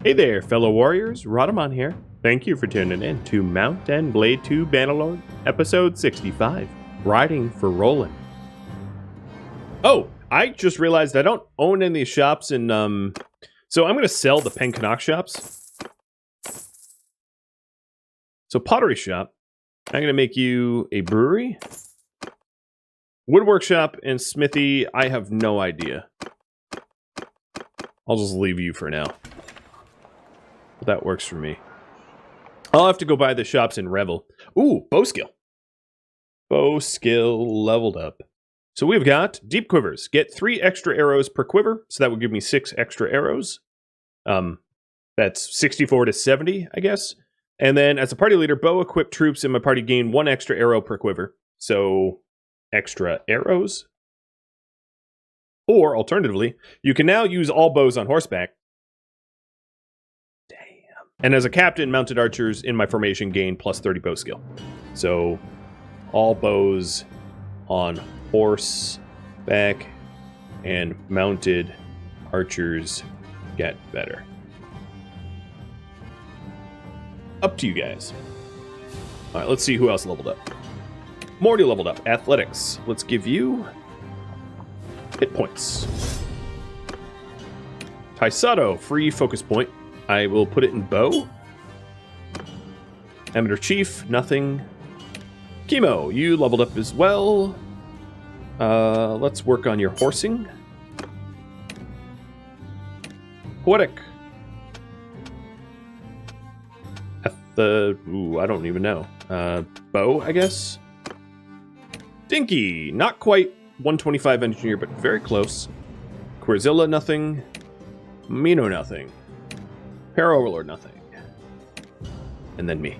Hey there, fellow warriors. Rhadamant here. Thank you for tuning in to Mount and Blade 2 Bannerlord, episode 65, Riding for Rolan. Oh, I just realized I don't own any of these shops, and so I'm going to sell the Pencanock shops. So pottery shop, I'm going to make you a brewery. Woodwork shop and smithy, I have no idea. I'll just leave you for now. That works for me. I'll have to go buy the shops in Revel. Ooh, bow skill. Bow skill leveled up. So we've got deep quivers. Get 3 extra arrows per quiver. So that would give me 6 extra arrows. That's 64 to 70, I guess. And then as a party leader, bow equipped troops in my party gain 1 extra arrow per quiver. So extra arrows. Or alternatively, you can now use all bows on horseback. And as a captain, mounted archers in my formation gain plus 30 bow skill. So, all bows on horseback and mounted archers get better. Up to you guys. Alright, let's see who else leveled up. Morty leveled up. Athletics. Let's give you hit points. Taisato, free focus point. I will put it in bow. Amateur Chief, nothing. Chemo, you leveled up as well. Let's work on your horsing. Poetic. Ooh, I don't even know. Bow, I guess. Dinky, not quite 125 engineer, but very close. Querzilla, nothing. Mino, nothing. Overlord, nothing. And then me.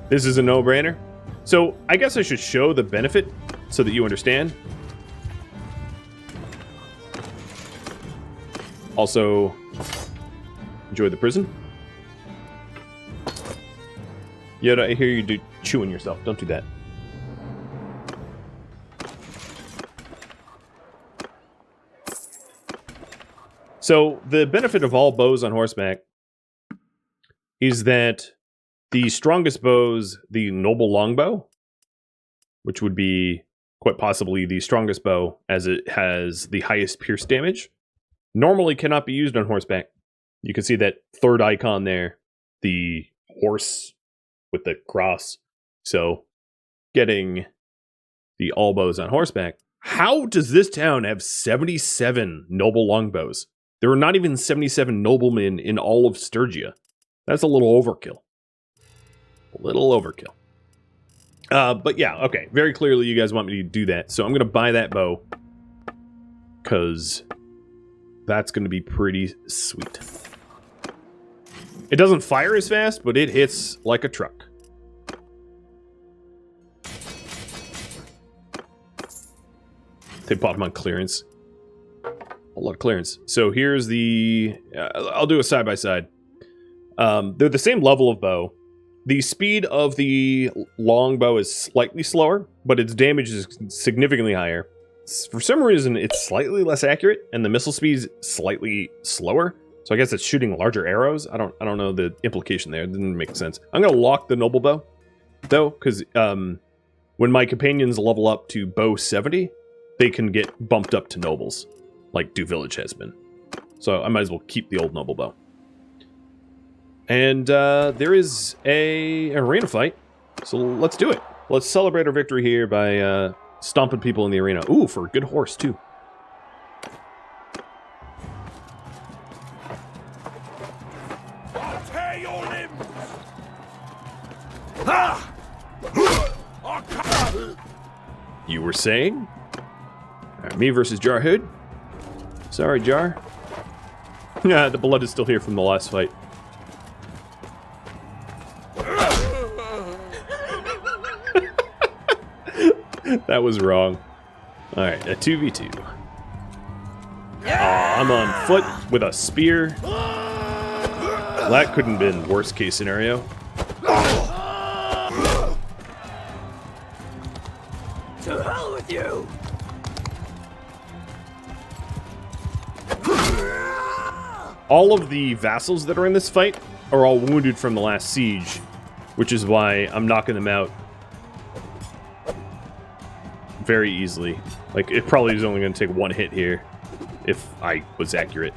This is a no-brainer. So, I guess I should show the benefit so that you understand. Also, enjoy the prison. Yoda, I hear you chewing yourself. Don't do that. So, the benefit of all bows on horseback is that the strongest bows, the noble longbow, which would be quite possibly the strongest bow as it has the highest pierce damage, normally cannot be used on horseback. You can see that third icon there, the horse with the cross. So, getting the all bows on horseback. How does this town have 77 noble longbows? There are not even 77 noblemen in all of Sturgia. That's a little overkill. A little overkill. But yeah, okay. Very clearly you guys want me to do that. So I'm going to buy that bow. Because that's going to be pretty sweet. It doesn't fire as fast, but it hits like a truck. They bought them on clearance. A lot of clearance. So here's the... I'll do a side-by-side. They're the same level of bow. The speed of the long bow is slightly slower, but its damage is significantly higher. For some reason, it's slightly less accurate, and the missile speed is slightly slower. So I guess it's shooting larger arrows. I don't know the implication there. It didn't make sense. I'm going to lock the noble bow, though, because when my companions level up to bow 70, they can get bumped up to nobles. Like Dew Village has been. So I might as well keep the old noble bow. And there is a arena fight. So let's do it. Let's celebrate our victory here by stomping people in the arena. Ooh, for a good horse, too. I'll tear your limbs! You were saying? Alright, me versus Jar Hood. Sorry, Jar. Yeah, the blood is still here from the last fight. That was wrong. Alright, a 2v2. Aw, I'm on foot with a spear. That couldn't have been worst-case scenario. To hell with you! All of the vassals that are in this fight are all wounded from the last siege, which is why I'm knocking them out very easily. Like, it probably is only going to take one hit here, if I was accurate.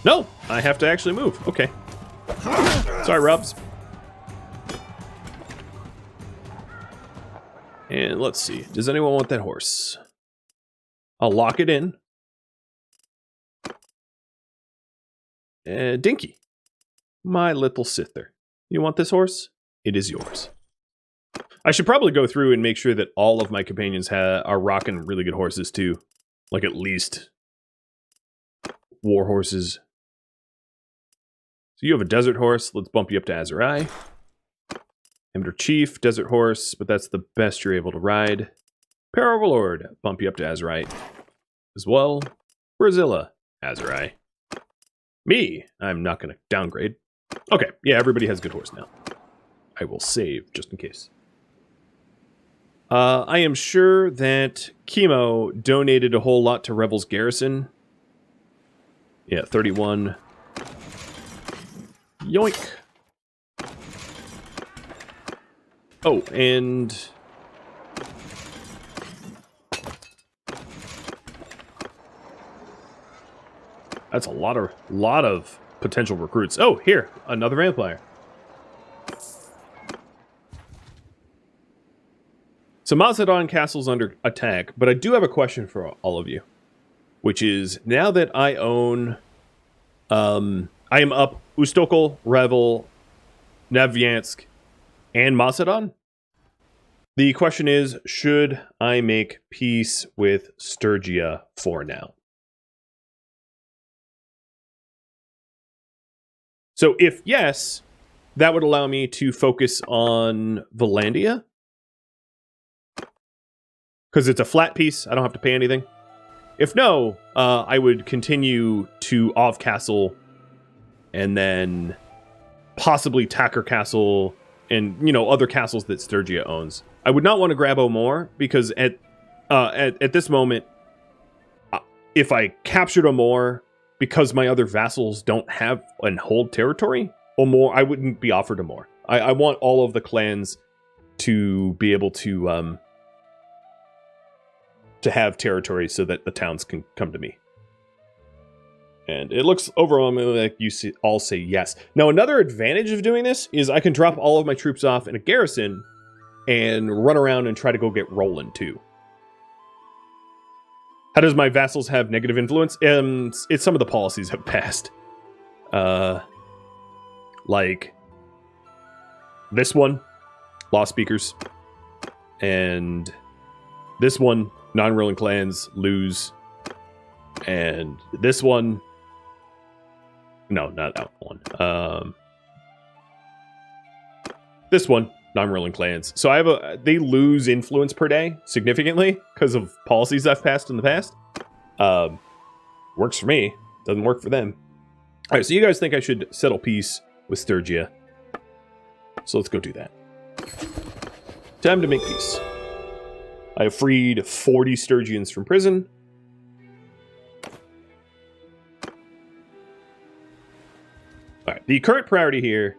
No! I have to actually move. Okay. Sorry, Rubs. And let's see. Does anyone want that horse? I'll lock it in. Dinky. My little Sither. You want this horse? It is yours. I should probably go through and make sure that all of my companions are rocking really good horses too. Like at least war horses. So you have a desert horse. Let's bump you up to Azurai. Emder Chief, desert horse, but that's the best you're able to ride. Bannerlord, bump you up to Azurai as well. Brazilla, Azurai. Me, I'm not going to downgrade. Okay, yeah, everybody has good horse now. I will save just in case. I am sure that Chemo donated a whole lot to Rebel's garrison. Yeah, 31. Yoink. Oh, and that's a lot of potential recruits. Oh, here, another vampire. So Macedon Castle's under attack, but I do have a question for all of you, which is now that I own, I am up Ustokol, Revel, Nevyansk, and Macedon. The question is, should I make peace with Sturgia for now? So if yes, that would allow me to focus on Vlandia. Because it's a flat piece, I don't have to pay anything. If no, I would continue to Ov Castle and then possibly Tacker Castle and, you know, other castles that Sturgia owns. I would not want to grab O'More because at this moment, if I captured O'More because my other vassals don't have and hold territory, O'More, I wouldn't be offered O'More. I want all of the clans to be able to have territory so that the towns can come to me. And it looks overwhelmingly like you all say yes. Now, another advantage of doing this is I can drop all of my troops off in a garrison and run around and try to go get Rolan too. How does my vassals have negative influence? It's some of the policies have passed. Like this one, law speakers, and this one, non-ruling clans lose, and this one, no, not that one. This one, non-ruling clans. So I have they lose influence per day significantly because of policies I've passed in the past. Works for me, doesn't work for them. All right, so you guys think I should settle peace with Sturgia? So let's go do that. Time to make peace. I have freed 40 Sturgians from prison. All right, the current priority here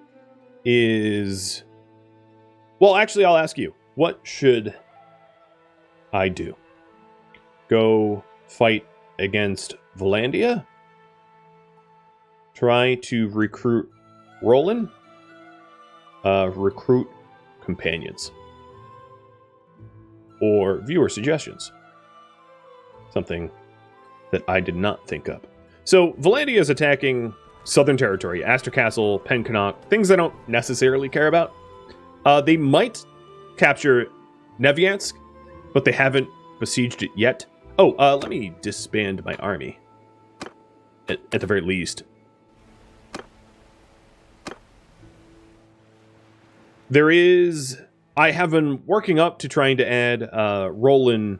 is... Well, actually, I'll ask you. What should I do? Go fight against Vlandia? Try to recruit Rolan? Recruit companions? Or viewer suggestions? Something that I did not think of. So, Vlandia is attacking Southern Territory, Aster Castle, Pencannock, things I don't necessarily care about. They might capture Nevyansk, but they haven't besieged it yet. Oh, let me disband my army. At the very least. There is... I have been working up to trying to add Rolan.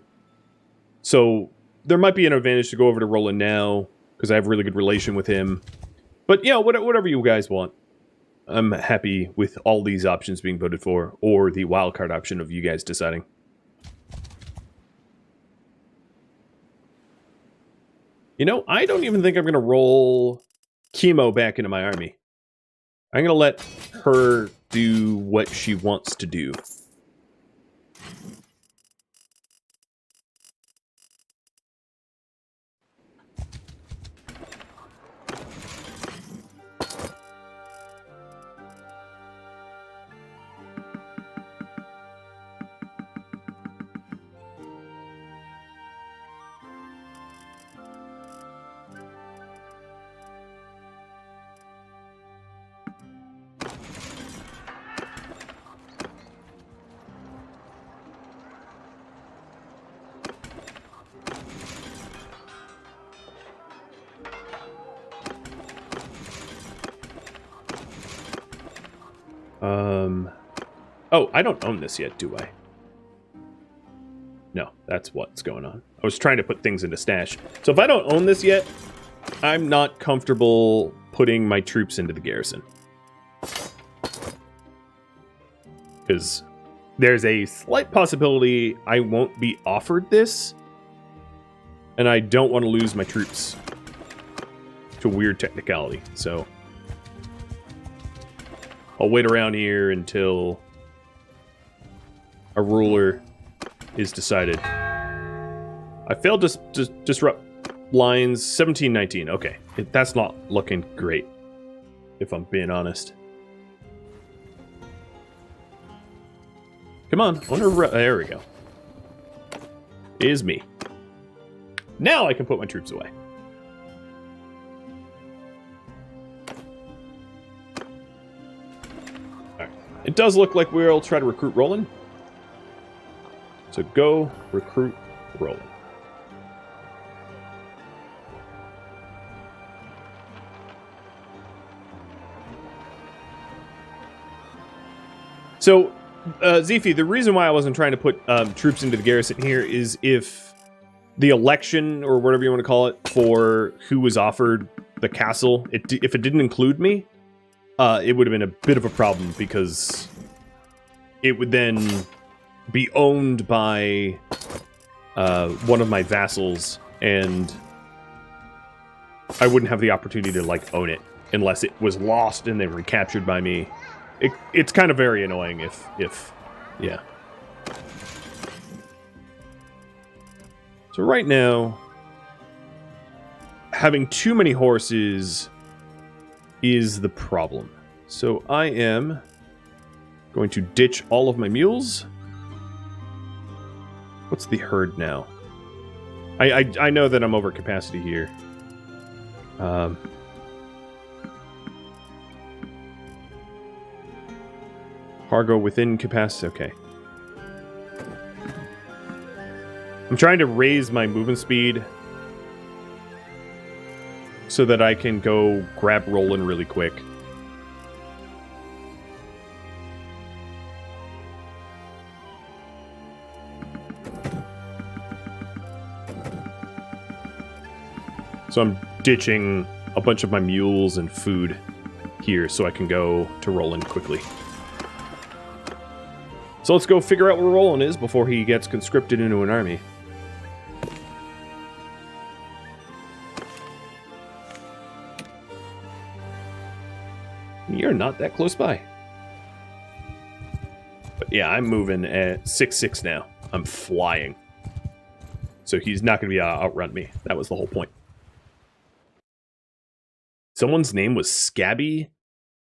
So there might be an advantage to go over to Rolan now, because I have a really good relation with him. But, you know, whatever you guys want. I'm happy with all these options being voted for, or the wildcard option of you guys deciding. You know, I don't even think I'm going to roll Chemo back into my army. I'm going to let her do what she wants to do. Oh, I don't own this yet, do I? No, that's what's going on. I was trying to put things into stash. So if I don't own this yet, I'm not comfortable putting my troops into the garrison. Because there's a slight possibility I won't be offered this. And I don't want to lose my troops to weird technicality. So I'll wait around here until a ruler is decided. I failed to disrupt lines 1719. Okay, that's not looking great, if I'm being honest. Come on, there we go. Is me. Now I can put my troops away. Alright. It does look like we'll try to recruit Rolan. So go recruit Rolan. So, Zifi, the reason why I wasn't trying to put troops into the garrison here is if the election, or whatever you want to call it, for who was offered the castle, if it didn't include me, it would have been a bit of a problem, because it would then be owned by one of my vassals, and I wouldn't have the opportunity to, like, own it unless it was lost and then recaptured by me. It's kind of very annoying if yeah. So right now, having too many horses is the problem. So I am going to ditch all of my mules. What's the herd now? I know that I'm over capacity here. Cargo within capacity. Okay. I'm trying to raise my movement speed so that I can go grab Rolan really quick. So I'm ditching a bunch of my mules and food here so I can go to Rolan quickly. So let's go figure out where Rolan is before he gets conscripted into an army. You're not that close by. But yeah, I'm moving at 6-6 now. I'm flying. So he's not going to be able to outrun me. That was the whole point. Someone's name was Scabby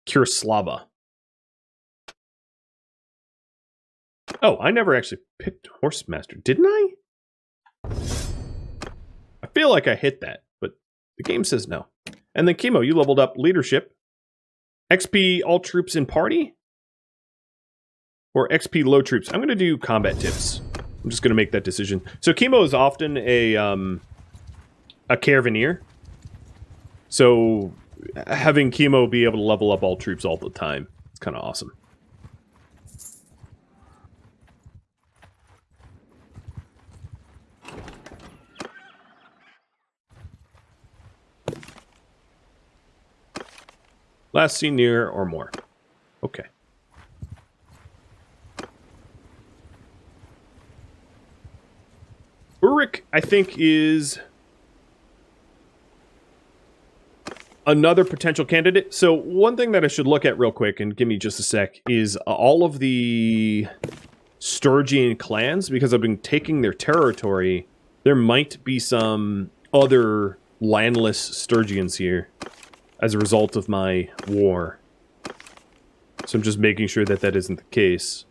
Kurslava. Oh, I never actually picked Horsemaster, didn't I? I feel like I hit that, but the game says no. And then Chemo, you leveled up leadership. XP all troops in party? Or XP low troops? I'm going to do combat tips. I'm just going to make that decision. So Chemo is often a caravaneer. So having Chemo be able to level up all troops all the time, it's kind of awesome. Last seen near or more. Okay. Uruk, I think, is another potential candidate. So one thing that I should look at real quick, and give me just a sec, is all of the Sturgian clans, because I've been taking their territory. There might be some other landless Sturgians here as a result of my war. So I'm just making sure that that isn't the case,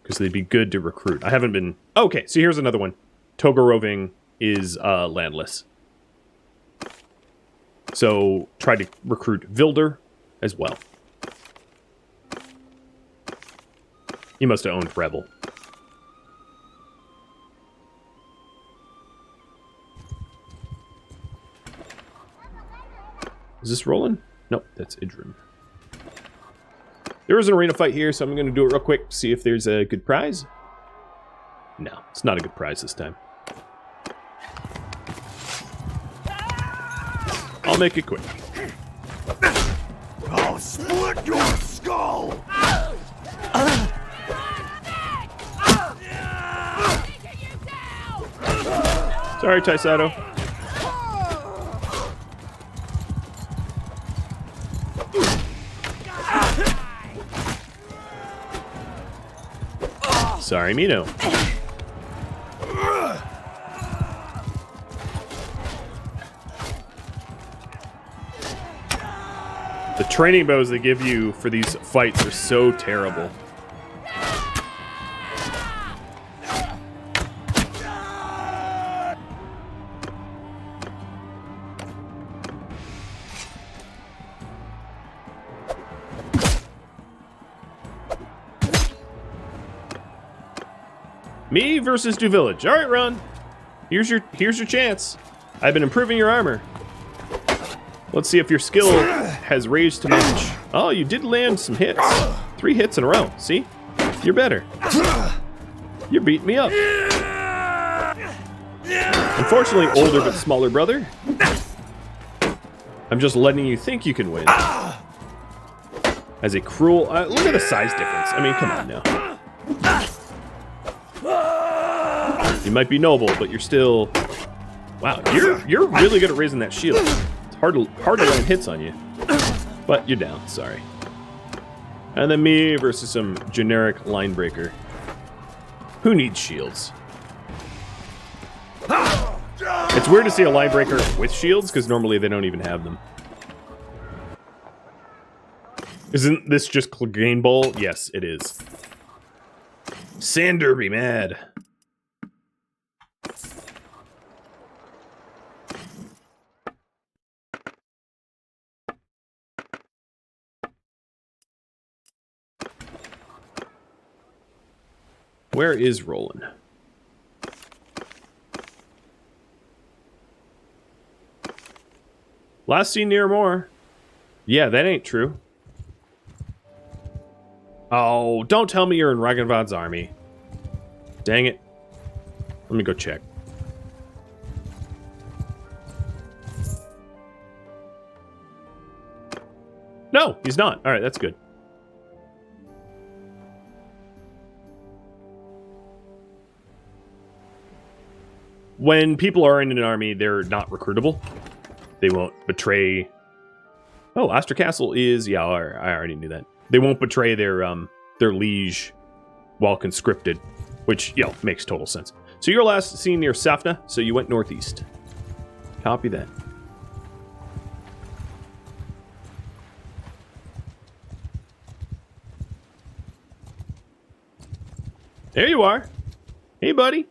because they'd be good to recruit. I haven't been... Okay, so here's another one. Togoroving is landless. So try to recruit Vilder as well. He must have owned Rebel. Is this Rolan? Nope, that's Idrim. There is an arena fight here, so I'm going to do it real quick, see if there's a good prize. No, it's not a good prize this time. I'll make it quick. I'll split your skull! Sorry, Taisato. Sorry, Mino. The training bows they give you for these fights are so terrible. Me versus Du Village. All right, Ron. Here's your chance. I've been improving your armor. Let's see if your skill has raised to match. Oh, you did land some hits. 3 hits in a row. See? You're better. You're beating me up. Unfortunately, older but smaller brother. I'm just letting you think you can win. As a cruel... look at the size difference. I mean, come on now. You might be noble, but you're still... Wow, you're really good at raising that shield. It's hard to land hits on you. But you're down, sorry. And then me versus some generic line breaker. Who needs shields? It's weird to see a line breaker with shields, because normally they don't even have them. Isn't this just Clegane Bowl? Yes, it is. Sander be mad. Where is Rolan? Last seen near more. Yeah, that ain't true. Oh, don't tell me you're in Rhadamant's army. Dang it. Let me go check. No, he's not. All right, that's good. When people are in an army, they're not recruitable. They won't betray... Oh, Astor Castle is... Yeah, I already knew that. They won't betray their liege while conscripted, which, you know, makes total sense. So you're last seen near Safna, so you went northeast. Copy that. There you are. Hey, buddy.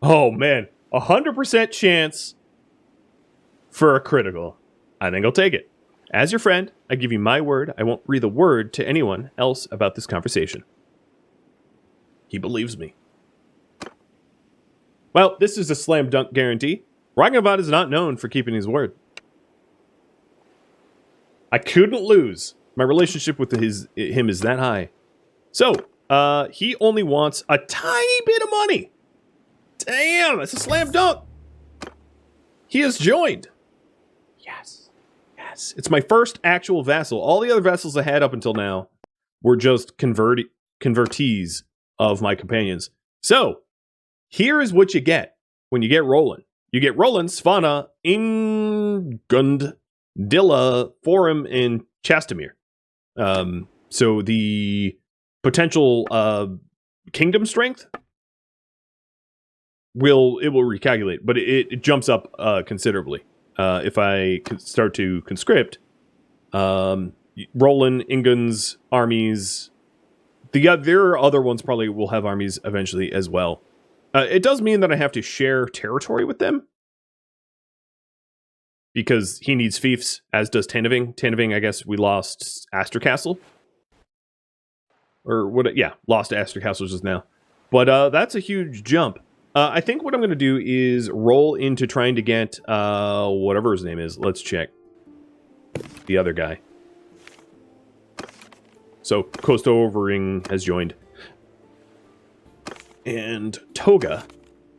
Oh, man. 100% chance for a critical. I think I'll take it. As your friend, I give you my word. I won't breathe a word to anyone else about this conversation. He believes me. Well, this is a slam dunk guarantee. Rhadamant is not known for keeping his word. I couldn't lose. My relationship with him is that high. So, he only wants a tiny bit of money. Damn, it's a slam dunk. He has joined. Yes. Yes. It's my first actual vassal. All the other vassals I had up until now were just convertees of my companions. So, here is what you get when you get Rolan. You get Rolan, Svana, Ingund, Dilla, Forum, and Chastamir. So the potential kingdom strength will recalculate, but it jumps up considerably. If I start to conscript, Rolan, Ingund's armies, there are other ones probably will have armies eventually as well. It does mean that I have to share territory with them, because he needs fiefs, as does Tanaving. Tanaving, I guess we lost Aster Castle. Or what? Yeah, lost Aster Castle just now. But that's a huge jump. I think what I'm going to do is roll into trying to get whatever his name is. Let's check. The other guy. So, Costo Overing has joined. And Toga.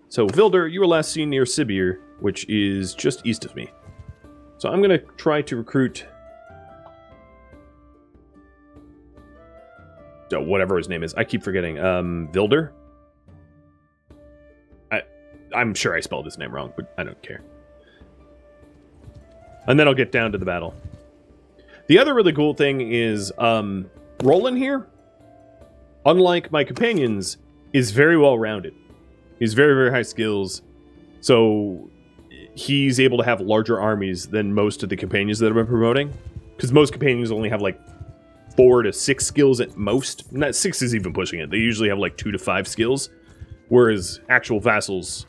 So, Vilder, you were last seen near Sibir, which is just east of me. So I'm going to try to recruit... whatever his name is. I keep forgetting. Vilder? I'm sure I spelled his name wrong, but I don't care. And then I'll get down to the battle. The other really cool thing is, Rolan here, unlike my companions, is very well-rounded. He's very, very high skills. So he's able to have larger armies than most of the companions that I've been promoting. Because most companions only have like 4 to 6 skills at most. Not 6 is even pushing it. They usually have like 2 to 5 skills. Whereas actual vassals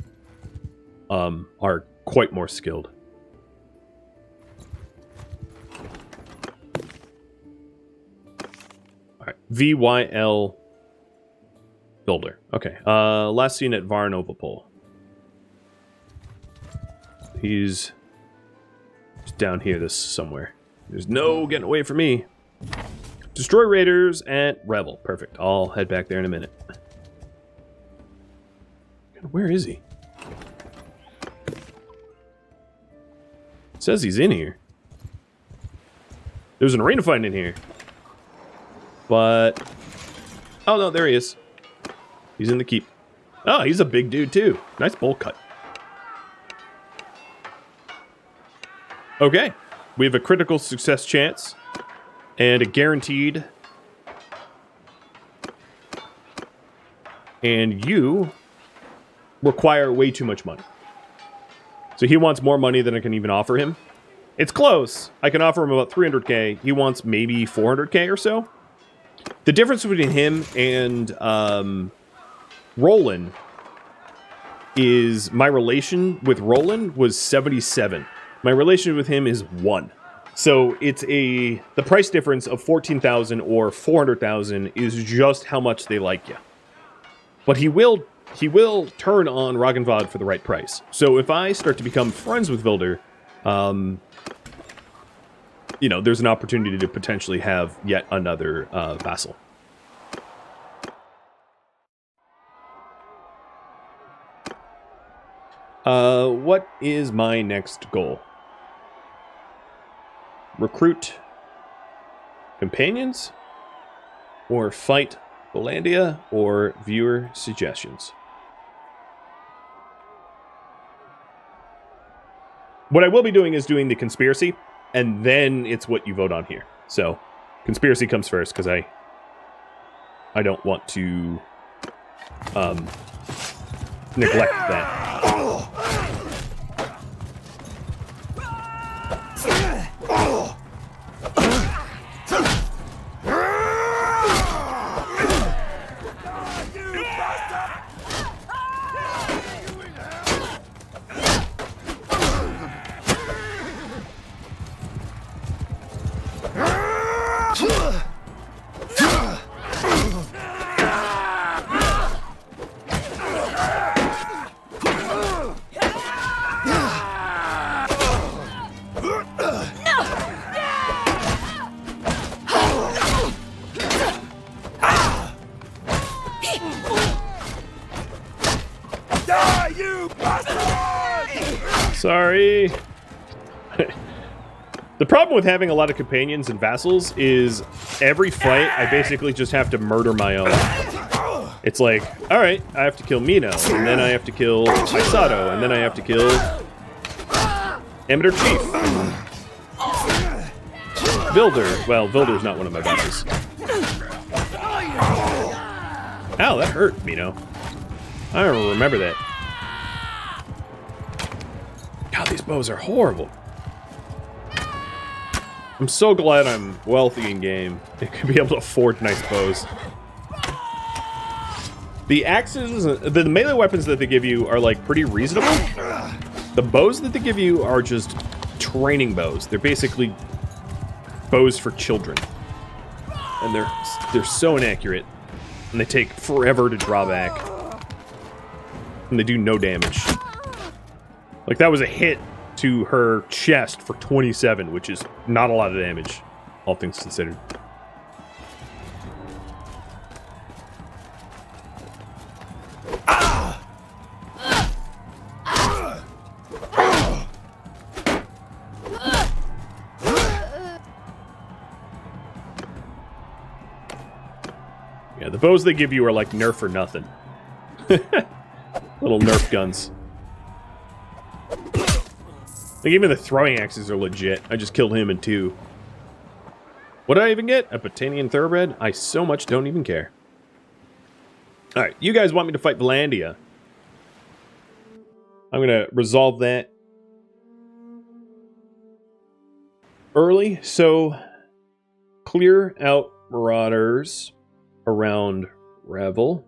are quite more skilled. Alright, VYL Builder. Okay, last seen at Varnovopol. He's down here this somewhere. There's no getting away from me. Destroy raiders at Rebel. Perfect. I'll head back there in a minute. Where is he? It says he's in here. There's an arena fight in here. But... oh no, there he is. He's in the keep. Oh, he's a big dude too. Nice bowl cut. Okay. We have a critical success chance. And a guaranteed. And you require way too much money. So he wants more money than I can even offer him. It's close. I can offer him about 300k. He wants maybe 400k or so. The difference between him and Rolan is my relation with Rolan was 77. My relation with him is 1. So it's the price difference of 14,000 or 400,000 is just how much they like you. But he will turn on Ragnvad for the right price. So if I start to become friends with Vilder, you know, there's an opportunity to potentially have yet another vassal. What is my next goal? Recruit companions? Or fight Vlandia? Or viewer suggestions? What I will be doing is doing the conspiracy, and then it's what you vote on here. So, conspiracy comes first, because I don't want to neglect that. Sorry. The problem with having a lot of companions and vassals is every fight I basically just have to murder my own. It's like, all right, I have to kill Mino, and then I have to kill Aisato, and then I have to kill Amateur Chief. Vilder. Well, Vilder's not one of my bosses. Ow, that hurt, Mino. I don't remember that. God, these bows are horrible. I'm so glad I'm wealthy in game. I could be able to afford nice bows. The axes, the melee weapons that they give you are like pretty reasonable. The bows that they give you are just training bows. They're basically bows for children. And they're so inaccurate. And they take forever to draw back. And they do no damage. Like, that was a hit to her chest for 27, which is not a lot of damage, all things considered. Yeah, the bows they give you are like Nerf or nothing. Little Nerf guns. Like, even the throwing axes are legit. I just killed him in 2. What did I even get? A Botanian Thoroughbred? I so much don't even care. Alright, you guys want me to fight Vlandia. I'm gonna resolve that early, so clear out marauders around Revel.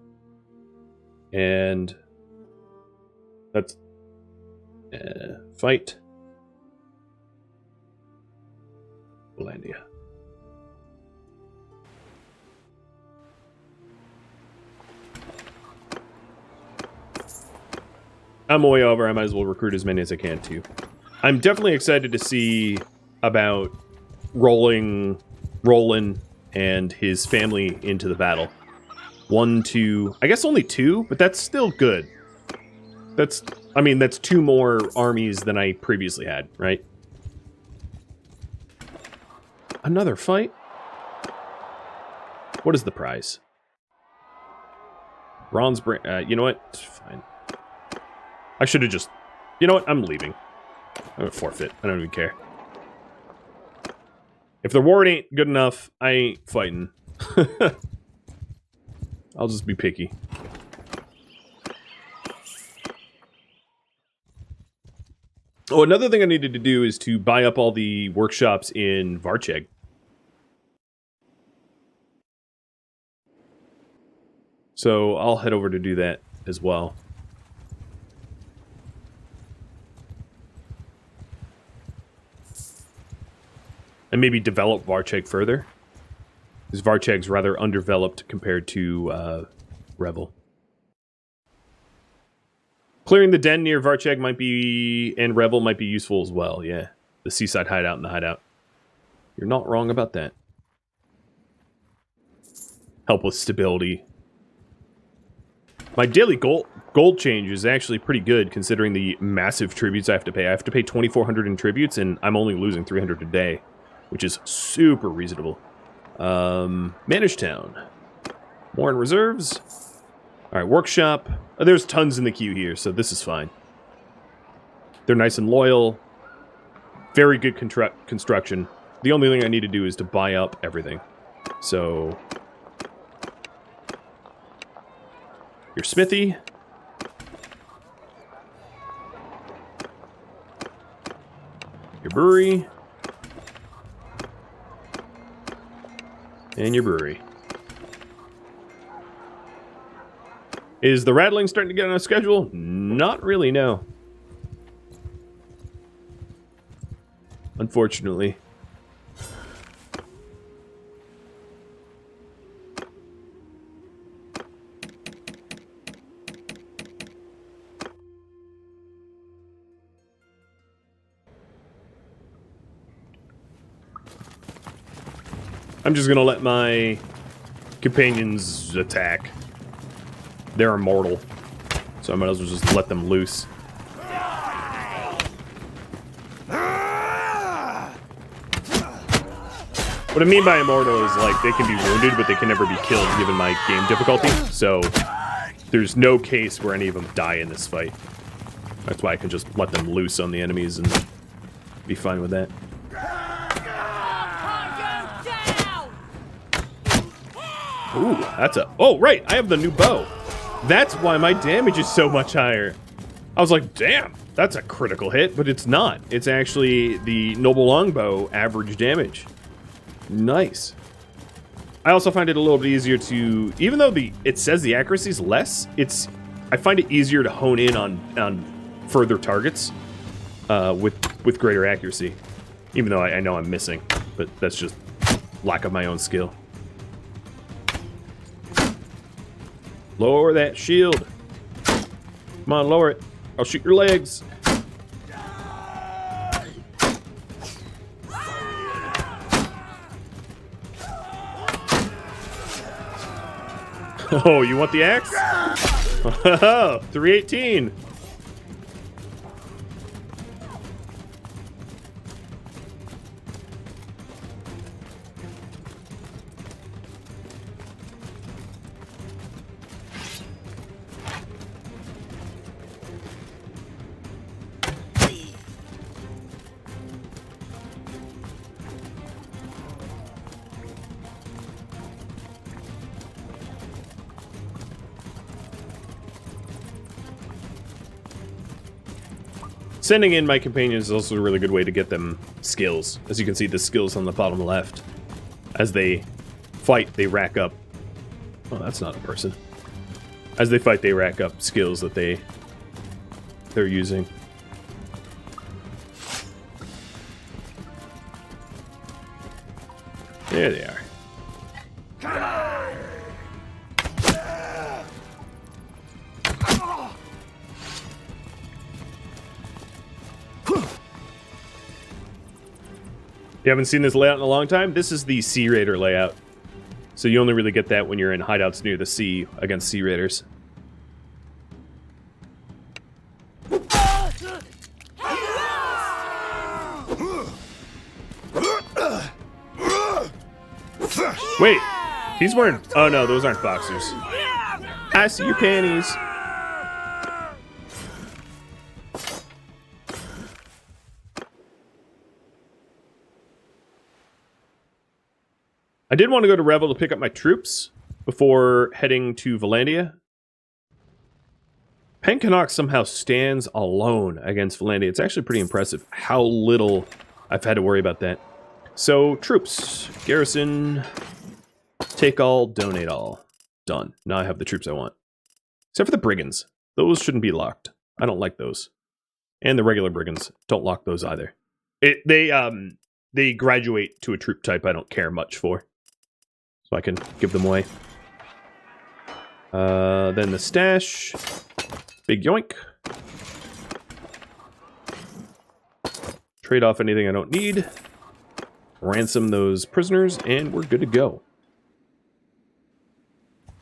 And that's fight Vlandia. I'm way over. I might as well recruit as many as I can too. I'm definitely excited to see about Rolan and his family into the battle. 1, 2, I guess only 2, but that's still good. That's 2 more armies than I previously had, right? Another fight? What is the prize? Bronze brand. You know what? It's fine. I should have just... You know what? I'm leaving. I'm gonna forfeit. I don't even care. If the reward ain't good enough, I ain't fighting. I'll just be picky. Oh, another thing I needed to do is to buy up all the workshops in Varcheg. So I'll head over to do that as well. And maybe develop Varcheg further. Because Varcheg's rather undeveloped compared to Revel. Clearing the den near Varcheg might be, and Revel might be useful as well, yeah. The seaside hideout and the hideout. You're not wrong about that. Help with stability. My daily gold change is actually pretty good considering the massive tributes I have to pay. I have to pay 2,400 in tributes and I'm only losing 300 a day, which is super reasonable. Manage town. More in reserves. Alright, workshop. There's tons in the queue here, so this is fine. They're nice and loyal. Very good construction. The only thing I need to do is to buy up everything. So... your smithy. Your brewery. And your brewery. Is the rattling starting to get on a schedule? Not really, no. Unfortunately. I'm just gonna let my companions attack. They're immortal, so I might as well just let them loose. What I mean by immortal is, like, they can be wounded, but they can never be killed given my game difficulty. So there's no case where any of them die in this fight. That's why I can just let them loose on the enemies and be fine with that. Ooh, that's a... Oh, right, I have the new bow. That's why my damage is so much higher. I was like, damn, that's a critical hit, but it's not. It's actually the noble longbow average damage. Nice. I also find it a little bit easier to... Even though it says the accuracy is less, I find it easier to hone in on further targets with greater accuracy. Even though I know I'm missing, but that's just lack of my own skill. Lower that shield. Come on, lower it. I'll shoot your legs. Oh, you want the axe? 318. Sending in my companions is also a really good way to get them skills. As you can see, the skills on the bottom left. As they fight, they rack up... Oh, that's not a person. As they fight, they rack up skills that they're using. There they are. You haven't seen this layout in a long time? This is the Sea Raider layout. So you only really get that when you're in hideouts near the sea against Sea Raiders. Wait, he's wearing... Oh no, those aren't boxers. I see your panties. I did want to go to Revel to pick up my troops before heading to Vlandia. Pencanock somehow stands alone against Vlandia. It's actually pretty impressive how little I've had to worry about that. So, troops. Garrison. Take all, donate all. Done. Now I have the troops I want. Except for the brigands. Those shouldn't be locked. I don't like those. And the regular brigands. Don't lock those either. They graduate to a troop type I don't care much for. So I can give them away. Then the stash. Big yoink. Trade off anything I don't need. Ransom those prisoners, and we're good to go.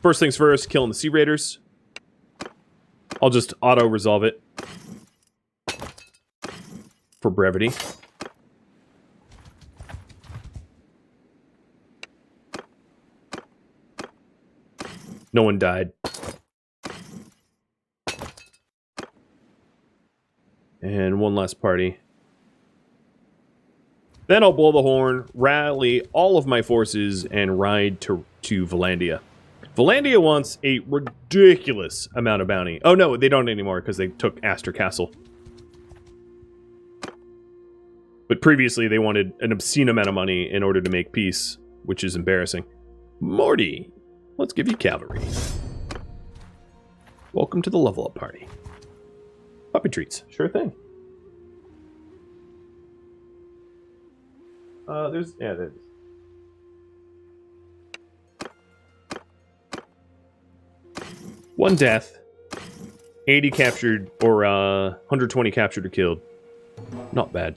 First things first, killing the Sea Raiders. I'll just auto-resolve it. For brevity. No one died. And one last party. Then I'll blow the horn, rally all of my forces, and ride to Vlandia. Vlandia wants a ridiculous amount of bounty. Oh no, they don't anymore because they took Astor Castle. But previously they wanted an obscene amount of money in order to make peace, which is embarrassing. Morty, let's give you cavalry. Welcome to the level up party. Puppy treats, sure thing. There's. One death, 80 captured, or 120 captured or killed. Not bad.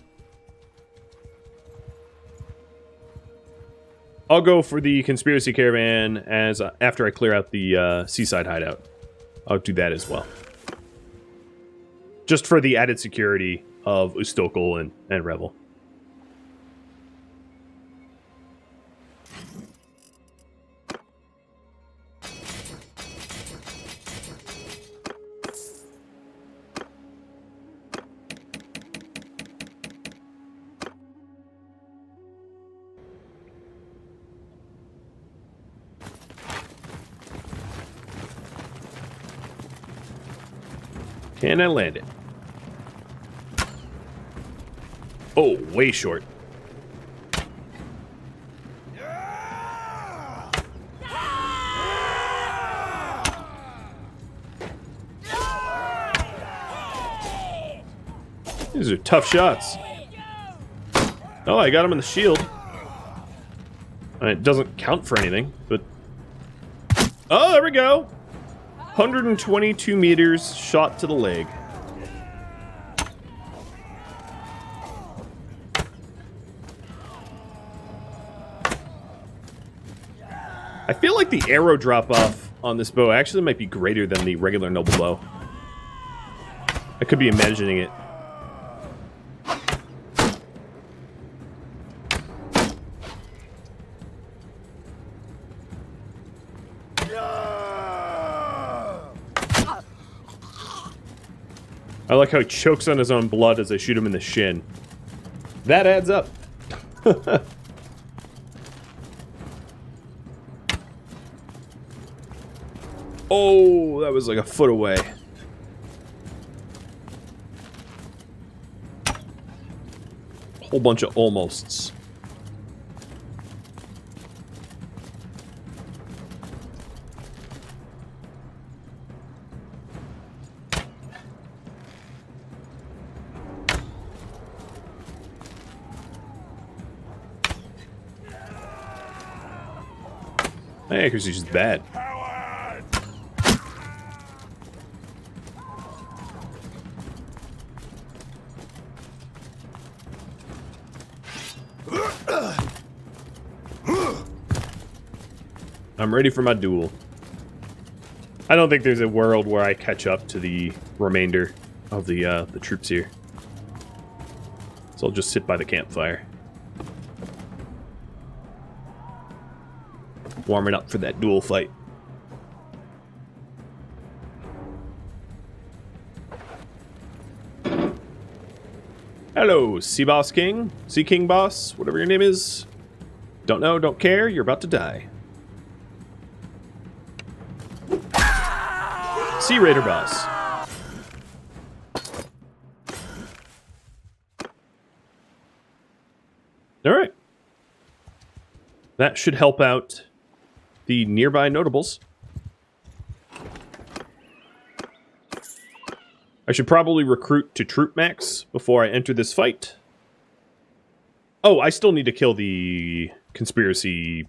I'll go for the conspiracy caravan as after I clear out the seaside hideout. I'll do that as well. Just for the added security of Ustokal and Revel. Can I land it? Oh, way short. These are tough shots. Oh, I got him in the shield. It doesn't count for anything, but... Oh, there we go! 122 meters, shot to the leg. I feel like the arrow drop-off on this bow actually might be greater than the regular noble bow. I could be imagining it. I like how he chokes on his own blood as I shoot him in the shin. That adds up. Oh, that was like a foot away. Whole bunch of almosts. My accuracy is just bad. I'm ready for my duel. I don't think there's a world where I catch up to the remainder of the troops here. So I'll just sit by the campfire. Warming up for that duel fight. Hello, Sea Boss King, Sea King Boss, whatever your name is. Don't know, don't care, you're about to die. Sea Raider Boss. Alright. That should help out the nearby notables. I should probably recruit to troop max before I enter this fight. Oh, I still need to kill the conspiracy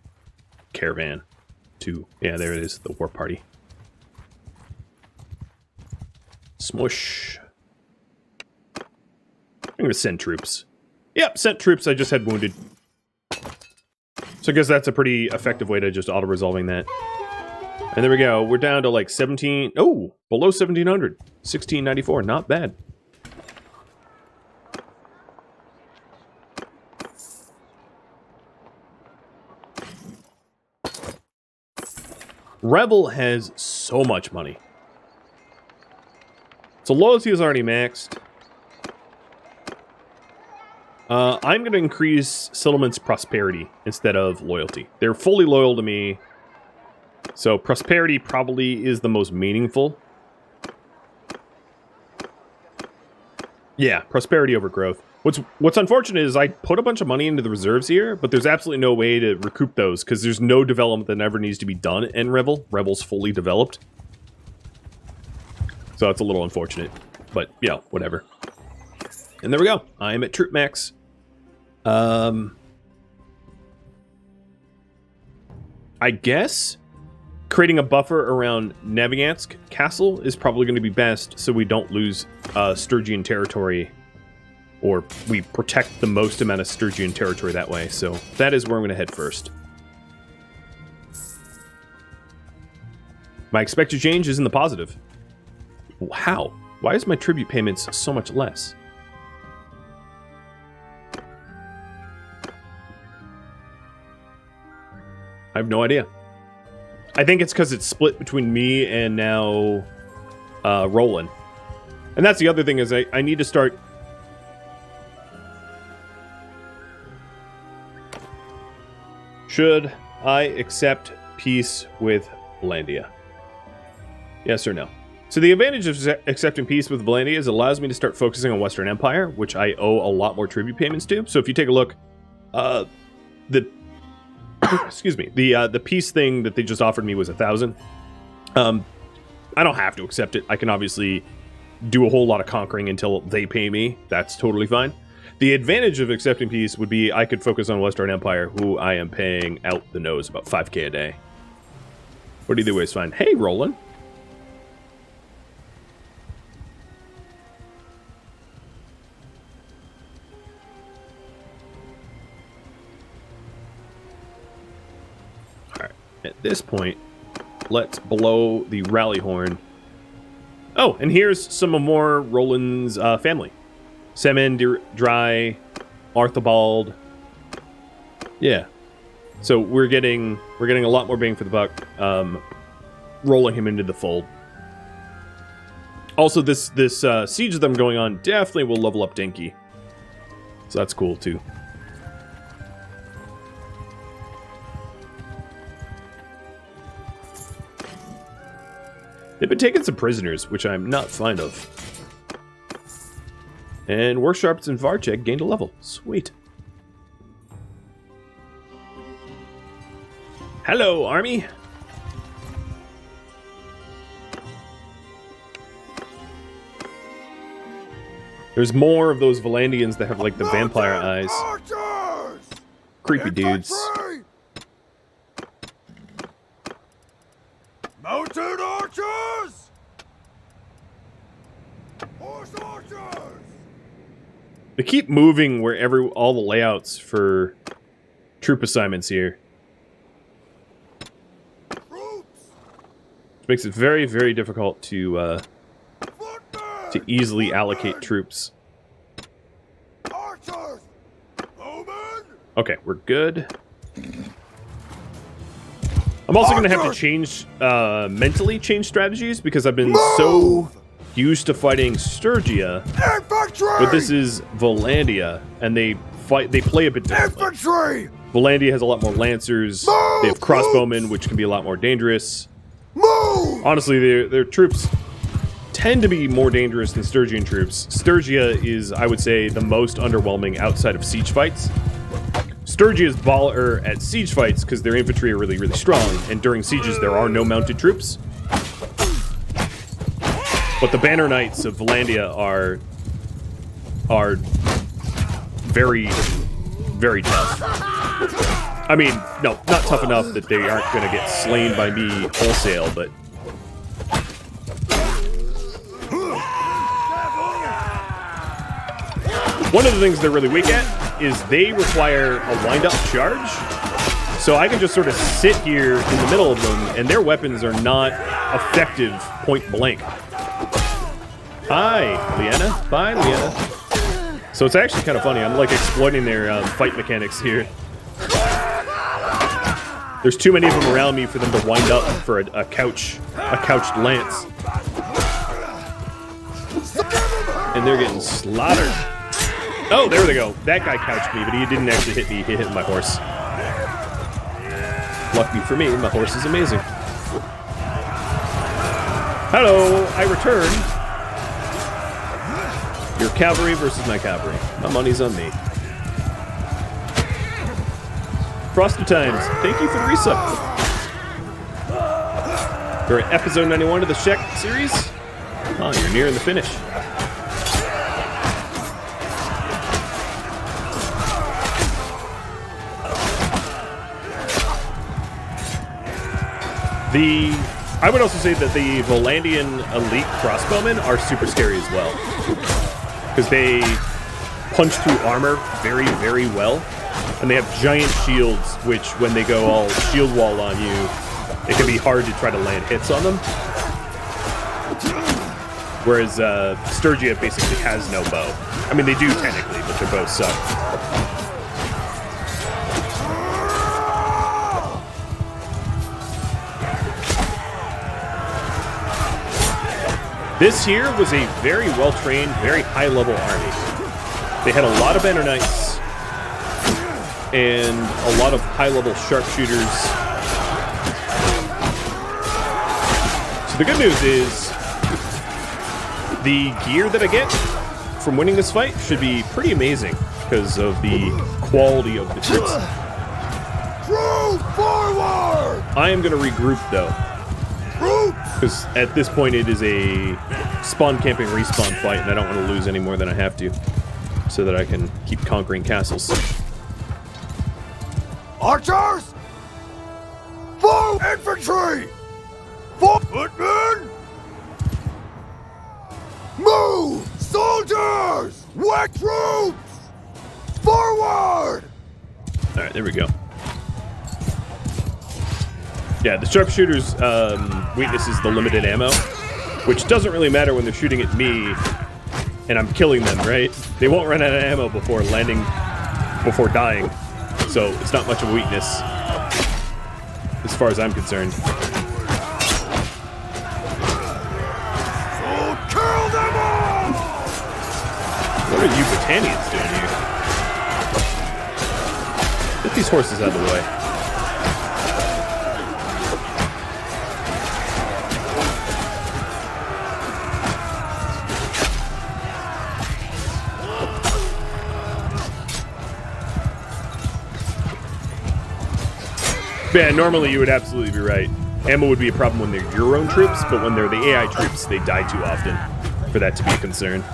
caravan too. Yeah, there it is, the war party. Smush. I'm gonna send troops. Yep, sent troops. I just had wounded. So I guess that's a pretty effective way to just auto-resolving that. And there we go. We're down to like 17... Oh, below 1,700. 1694. Not bad. Rebel has so much money. So loyalty is already maxed. I'm going to increase settlement's prosperity instead of loyalty. They're fully loyal to me. So prosperity probably is the most meaningful. Yeah, prosperity over growth. What's unfortunate is I put a bunch of money into the reserves here, but there's absolutely no way to recoup those because there's no development that ever needs to be done in Rebel. Rebel's fully developed. So it's a little unfortunate. But, yeah, whatever. And there we go. I am at troop max. I guess creating a buffer around Navigansk Castle is probably going to be best so we don't lose Sturgian territory, or we protect the most amount of Sturgian territory that way. So that is where I'm going to head first. My expected change is in the positive. How? Why is my tribute payments so much less? I have no idea. I think it's because it's split between me and now Rolan. And that's the other thing is I need to start... Should I accept peace with Vlandia? Yes or no? So the advantage of accepting peace with Vlandia is it allows me to start focusing on Western Empire, which I owe a lot more tribute payments to. So if you take a look, the excuse me, the peace thing that they just offered me was 1,000. I don't have to accept it. I can obviously do a whole lot of conquering until they pay me. That's totally fine. The advantage of accepting peace would be I could focus on Western Empire, who I am paying out the nose about 5k a day. But either way is fine. Hey, Rolan. Alright, at this point, let's blow the rally horn. Oh, and here's some more Roland's family. Semen, Dry, Arthibald. Yeah. So we're getting a lot more bang for the buck, rolling him into the fold. Also, this siege of them going on definitely will level up Dinky. So that's cool too. They've been taking some prisoners, which I'm not fond of. And Warsharps and Varchek gained a level. Sweet. Hello, army. There's more of those Vlandians that have like the vampire eyes. Archers! Creepy dudes. Infantry! Mounted archers! Horse archers! They keep moving wherever all the layouts for troop assignments here. Troops! Which makes it very, very difficult to Footmen! easily allocate troops. Archers! Bowmen! Okay, we're good. I'm also going to have to change, mentally change strategies because I've been so used to fighting Sturgia, Infantry! but this is Vlandia, and they play a bit differently. Infantry! Vlandia has a lot more lancers. Move! They have crossbowmen, which can be a lot more dangerous. Move! Honestly, their troops tend to be more dangerous than Sturgian troops. Sturgia is, I would say, the most underwhelming outside of siege fights. Sturgia is baller at siege fights because their infantry are really, really strong, and during sieges there are no mounted troops. But the Banner Knights of Vlandia are very, very tough. I mean, no, not tough enough that they aren't going to get slain by me wholesale, but... One of the things they're really weak at is they require a wind-up charge. So I can just sort of sit here in the middle of them, and their weapons are not effective point-blank. Hi, Leanna. Bye, Leanna. So it's actually kind of funny. I'm like exploiting their fight mechanics here. There's too many of them around me for them to wind up for a couched lance. And they're getting slaughtered. Oh, there they go. That guy couched me, but he didn't actually hit me. He hit my horse. Lucky for me, my horse is amazing. Hello, I return. Your cavalry versus my cavalry. My money's on me. Frosty Times, thank you for the resub. You're at episode 91 of the Shek series. Oh, you're nearing the finish. I would also say that the Vlandian elite crossbowmen are super scary as well. Because they punch through armor very, very well. And they have giant shields, which when they go all shield wall on you, it can be hard to try to land hits on them. Whereas Sturgia basically has no bow. I mean, they do technically, but their bows suck. This here was a very well-trained, very high-level army. They had a lot of Banner Knights and a lot of high-level sharpshooters. So the good news is the gear that I get from winning this fight should be pretty amazing because of the quality of the troops. Troop forward! I am going to regroup, though, Troops! because at this point it is a spawn camping respawn fight, and I don't want to lose any more than I have to, so that I can keep conquering castles. Archers! Full infantry! Full footmen! Move! Soldiers! Whack troops! Forward! Alright, there we go. Yeah, the sharpshooter's weakness is the limited ammo, which doesn't really matter when they're shooting at me and I'm killing them, right? They won't run out of ammo before landing, before dying, so it's not much of a weakness as far as I'm concerned. So kill them all! What are you Britannians doing here? Get these horses out of the way. Yeah, normally you would absolutely be right. Ammo would be a problem when they're your own troops, but when they're the AI troops, they die too often for that to be a concern.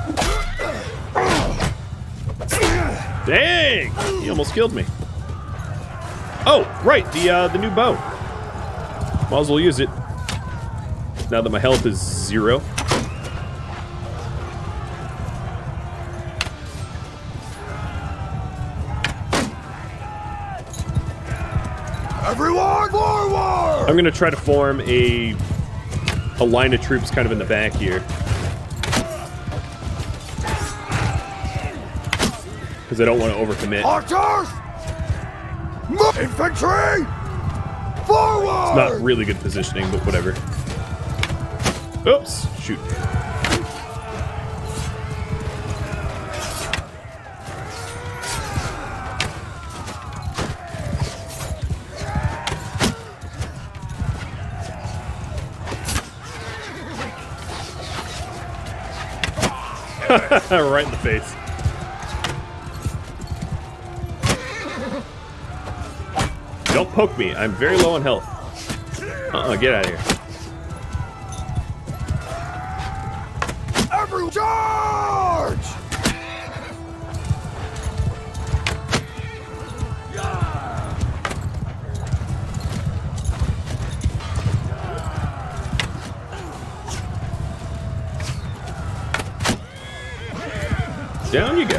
Dang! He almost killed me. Oh, right, the new bow. Might as well use it. Now that my health is 0. Everyone forward! I'm gonna try to form a line of troops kind of in the back here. Because I don't want to overcommit. Archers! Infantry! Forward! It's not really good positioning, but whatever. Oops! Shoot. Right in the face. Don't poke me. I'm very low on health. Get out of here. Every charge! Down you go.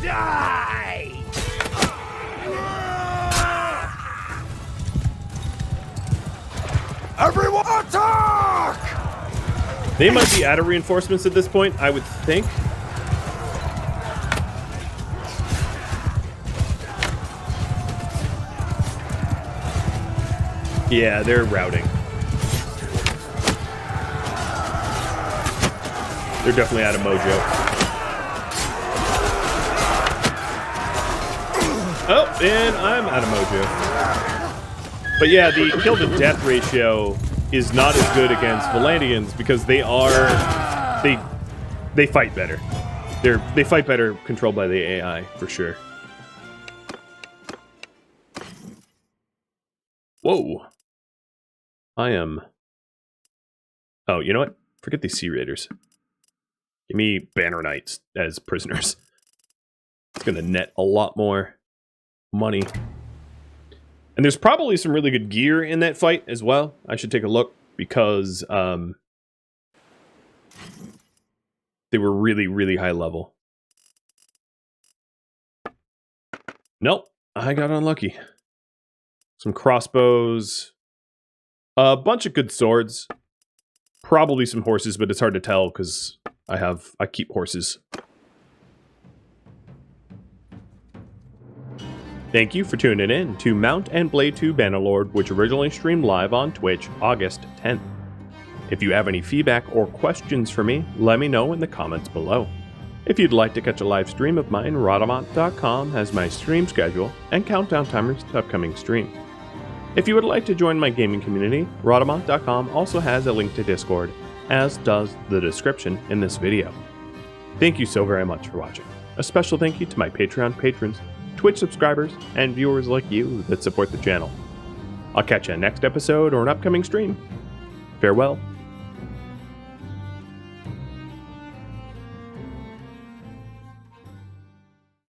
Die! Everyone attack! They might be out of reinforcements at this point, I would think. Yeah, they're routing. They're definitely out of mojo. Oh, and I'm out of mojo. But yeah, the kill to death ratio is not as good against Vlandians because they fight better. They fight better controlled by the AI for sure. Whoa. I am... Oh, you know what? Forget these Sea Raiders. Give me Banner Knights as prisoners. It's going to net a lot more money. And there's probably some really good gear in that fight as well. I should take a look because they were really, really high level. Nope. I got unlucky. Some crossbows. A bunch of good swords. Probably some horses, but it's hard to tell because I keep horses. Thank you for tuning in to Mount and Blade 2 Bannerlord, which originally streamed live on Twitch August 10th. If you have any feedback or questions for me, let me know in the comments below. If you'd like to catch a live stream of mine, Rhadamant.com has my stream schedule and countdown timers to upcoming streams. If you would like to join my gaming community, Rhadamant.com also has a link to Discord, as does the description in this video. Thank you so very much for watching. A special thank you to my Patreon patrons, Twitch subscribers, and viewers like you that support the channel. I'll catch you next episode or an upcoming stream. Farewell.